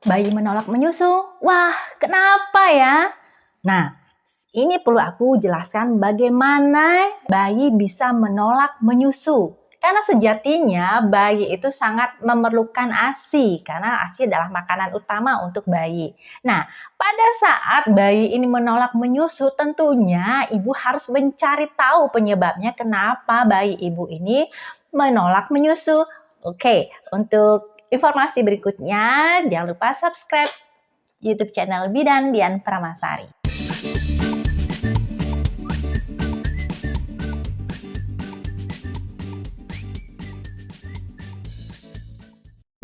Bayi menolak menyusu. Wah, kenapa ya? Nah, ini perlu aku jelaskan bagaimana bayi bisa menolak menyusu. Karena sejatinya bayi itu sangat memerlukan ASI, karena ASI adalah makanan utama untuk bayi. Nah, pada saat bayi ini menolak menyusu, tentunya ibu harus mencari tahu penyebabnya kenapa bayi ibu ini menolak menyusu. Oke, untuk informasi berikutnya, jangan lupa subscribe YouTube channel Bidan Dian Pramasari.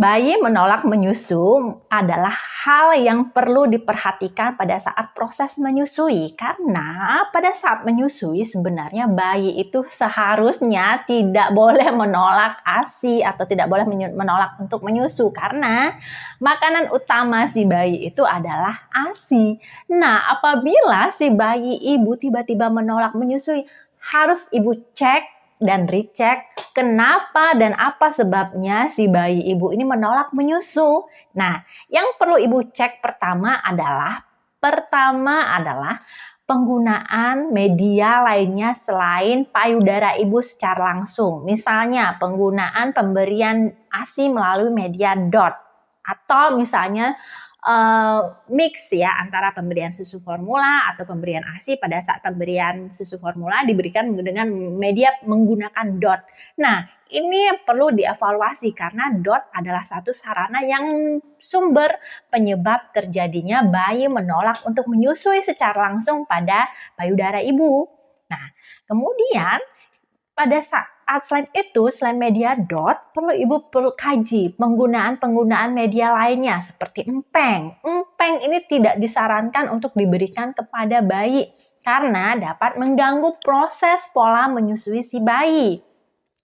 Bayi menolak menyusu adalah hal yang perlu diperhatikan pada saat proses menyusui, karena pada saat menyusui sebenarnya bayi itu seharusnya tidak boleh menolak ASI atau tidak boleh menolak untuk menyusu, karena makanan utama si bayi itu adalah ASI. Nah, apabila si bayi ibu tiba-tiba menolak menyusui, harus ibu cek dan recheck kenapa dan apa sebabnya si bayi ibu ini menolak menyusu. Nah, yang perlu ibu cek pertama adalah penggunaan media lainnya selain payudara ibu secara langsung. Misalnya penggunaan pemberian ASI melalui media DOT, atau misalnya mix ya antara pemberian susu formula atau pemberian ASI. Pada saat pemberian susu formula diberikan dengan media menggunakan DOT. Nah, ini perlu dievaluasi karena DOT adalah satu sarana yang sumber penyebab terjadinya bayi menolak untuk menyusui secara langsung pada payudara ibu. Nah, kemudian pada saat selain media DOT, ibu perlu kaji penggunaan media lainnya seperti empeng. Empeng ini tidak disarankan untuk diberikan kepada bayi karena dapat mengganggu proses pola menyusui si bayi.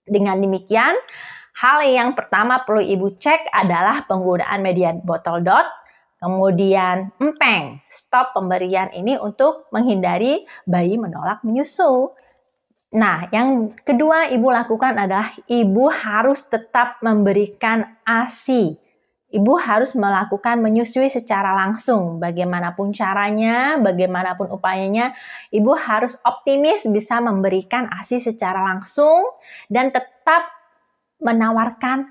Dengan demikian, hal yang pertama perlu ibu cek adalah penggunaan media botol DOT, kemudian empeng. Stop pemberian ini untuk menghindari bayi menolak menyusu. Nah, yang kedua ibu lakukan adalah ibu harus tetap memberikan ASI. Ibu harus melakukan menyusui secara langsung. Bagaimanapun caranya, bagaimanapun upayanya, ibu harus optimis bisa memberikan ASI secara langsung dan tetap menawarkan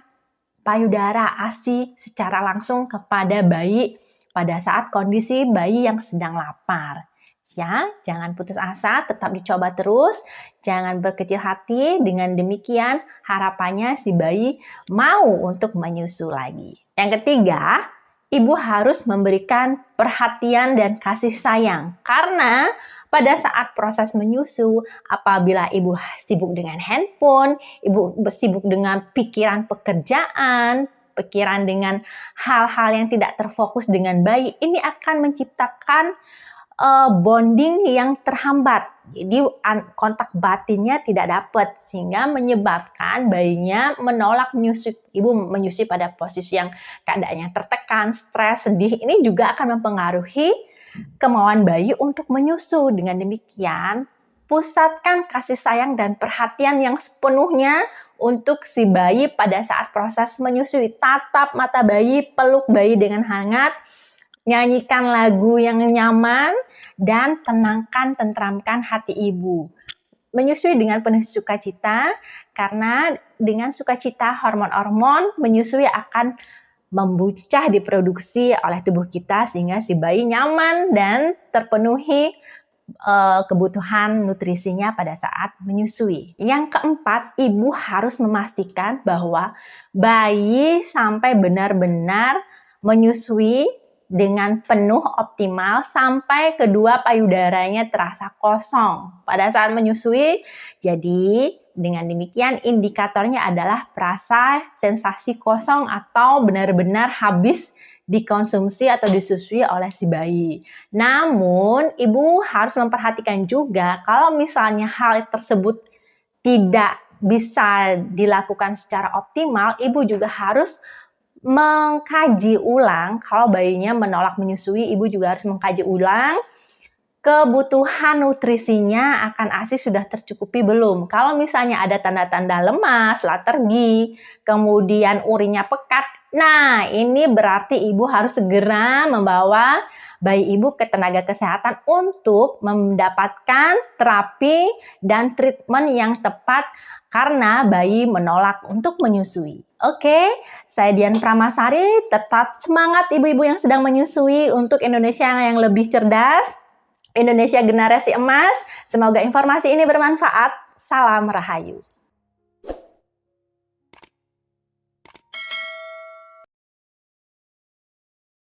payudara ASI secara langsung kepada bayi pada saat kondisi bayi yang sedang lapar. Ya, jangan putus asa, tetap dicoba terus, jangan berkecil hati. Dengan demikian, harapannya si bayi mau untuk menyusu lagi. Yang ketiga, ibu harus memberikan perhatian dan kasih sayang. Karena pada saat proses menyusu, apabila ibu sibuk dengan handphone, ibu sibuk dengan pikiran pekerjaan, pikiran dengan hal-hal yang tidak terfokus dengan bayi, ini akan menciptakan bonding yang terhambat. Jadi kontak batinnya tidak dapat sehingga menyebabkan bayinya menolak menyusui. Ibu menyusui pada posisi yang keadaannya tertekan, stres, sedih. Ini juga akan mempengaruhi kemauan bayi untuk menyusu. Dengan demikian, pusatkan kasih sayang dan perhatian yang sepenuhnya untuk si bayi pada saat proses menyusui. Tatap mata bayi, peluk bayi dengan hangat, nyanyikan lagu yang nyaman, dan tentramkan hati ibu. Menyusui dengan penuh sukacita, karena dengan sukacita hormon-hormon menyusui akan membuncah diproduksi oleh tubuh kita sehingga si bayi nyaman dan terpenuhi kebutuhan nutrisinya pada saat menyusui. Yang keempat, ibu harus memastikan bahwa bayi sampai benar-benar menyusui dengan penuh optimal sampai kedua payudaranya terasa kosong pada saat menyusui. Jadi dengan demikian indikatornya adalah perasa sensasi kosong atau benar-benar habis dikonsumsi atau disusui oleh si bayi. Namun ibu harus memperhatikan juga kalau misalnya hal tersebut tidak bisa dilakukan secara optimal, ibu juga harus mengkaji ulang. Kalau bayinya menolak menyusui, ibu juga harus mengkaji ulang kebutuhan nutrisinya akan ASI sudah tercukupi belum. Kalau misalnya ada tanda-tanda lemas, letargi, kemudian urinnya pekat, Nah, ini berarti ibu harus segera membawa bayi ibu ke tenaga kesehatan untuk mendapatkan terapi dan treatment yang tepat karena bayi menolak untuk menyusui. Oke, saya Dian Pramasari, tetap semangat ibu-ibu yang sedang menyusui untuk Indonesia yang lebih cerdas, Indonesia generasi emas. Semoga informasi ini bermanfaat. Salam Rahayu.